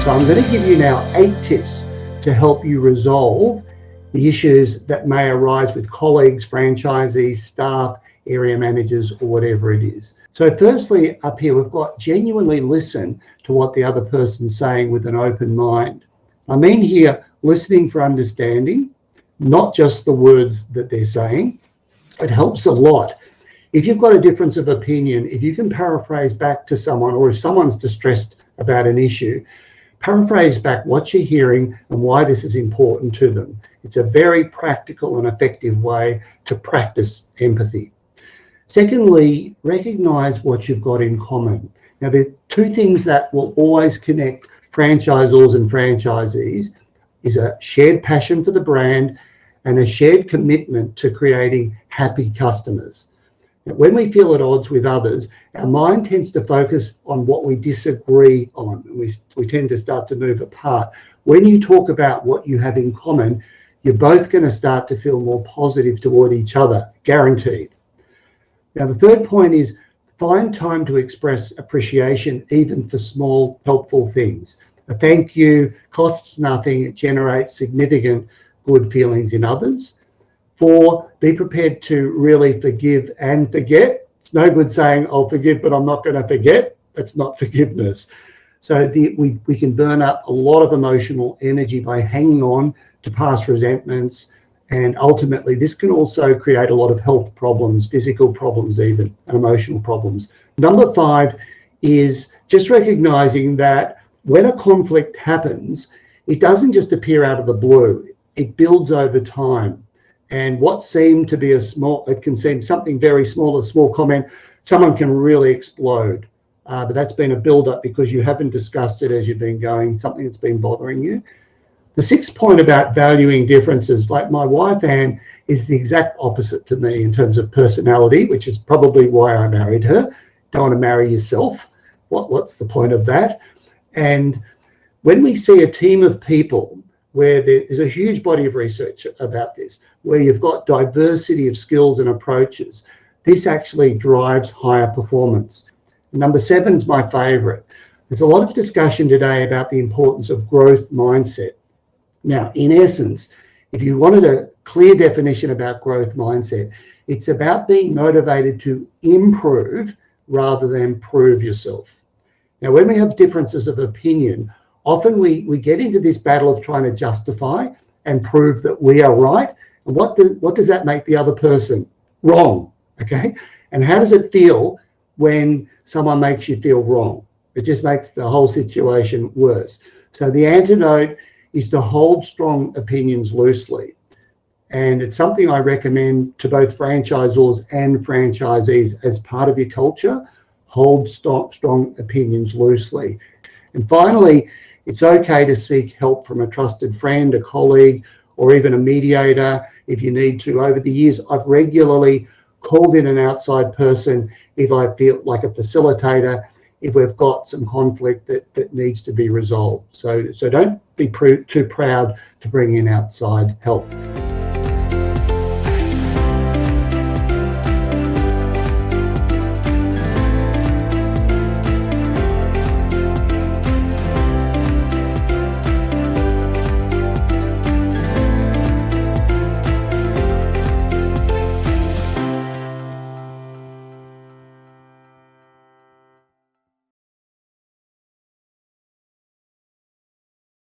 So I'm going to give you now 8 tips to help you resolve the issues that may arise with colleagues, franchisees, staff, area managers, or whatever it is. So firstly, up here, we've got genuinely listen to what the other person's saying with an open mind. I mean here, listening for understanding, not just the words that they're saying. It helps a lot. If you've got a difference of opinion, if you can paraphrase back to someone, or if someone's distressed about an issue, paraphrase back what you're hearing and why this is important to them. It's a very practical and effective way to practice empathy. Secondly, recognize what you've got in common. Now, there are 2 things that will always connect franchisors and franchisees is a shared passion for the brand and a shared commitment to creating happy customers. Now, when we feel at odds with others, our mind tends to focus on what we disagree on. We tend to start to move apart. When you talk about what you have in common, you're both going to start to feel more positive toward each other, guaranteed. Now, the third point is find time to express appreciation, even for small, helpful things. A thank you costs nothing. It generates significant good feelings in others. 4, be prepared to really forgive and forget. It's no good saying, I'll forgive, but I'm not going to forget. That's not forgiveness. So we can burn up a lot of emotional energy by hanging on to past resentments. And ultimately, this can also create a lot of health problems, physical problems even, and emotional problems. Number 5 is just recognizing that when a conflict happens, it doesn't just appear out of the blue. It builds over time. And what seemed to be it can seem something very small, a small comment, someone can really explode. But that's been a build-up because you haven't discussed it as you've been going, something that's been bothering you. The 6th point about valuing differences, like my wife, Anne, is the exact opposite to me in terms of personality, which is probably why I married her. Don't want to marry yourself. What's the point of that? And when we see a team of people where there's a huge body of research about this, where you've got diversity of skills and approaches, this actually drives higher performance. Number 7 is my favorite. There's a lot of discussion today about the importance of growth mindset. Now, in essence, if you wanted a clear definition about growth mindset, it's about being motivated to improve rather than prove yourself. Now, when we have differences of opinion, often we get into this battle of trying to justify and prove that we are right. And what does that make the other person? Wrong, okay? And how does it feel when someone makes you feel wrong? It just makes the whole situation worse. So the antidote is to hold strong opinions loosely. And it's something I recommend to both franchisors and franchisees as part of your culture. Hold strong opinions loosely. And finally, it's okay to seek help from a trusted friend, a colleague, or even a mediator if you need to. Over the years, I've regularly called in an outside person if I feel like a facilitator, if we've got some conflict that needs to be resolved. So don't be too proud to bring in outside help.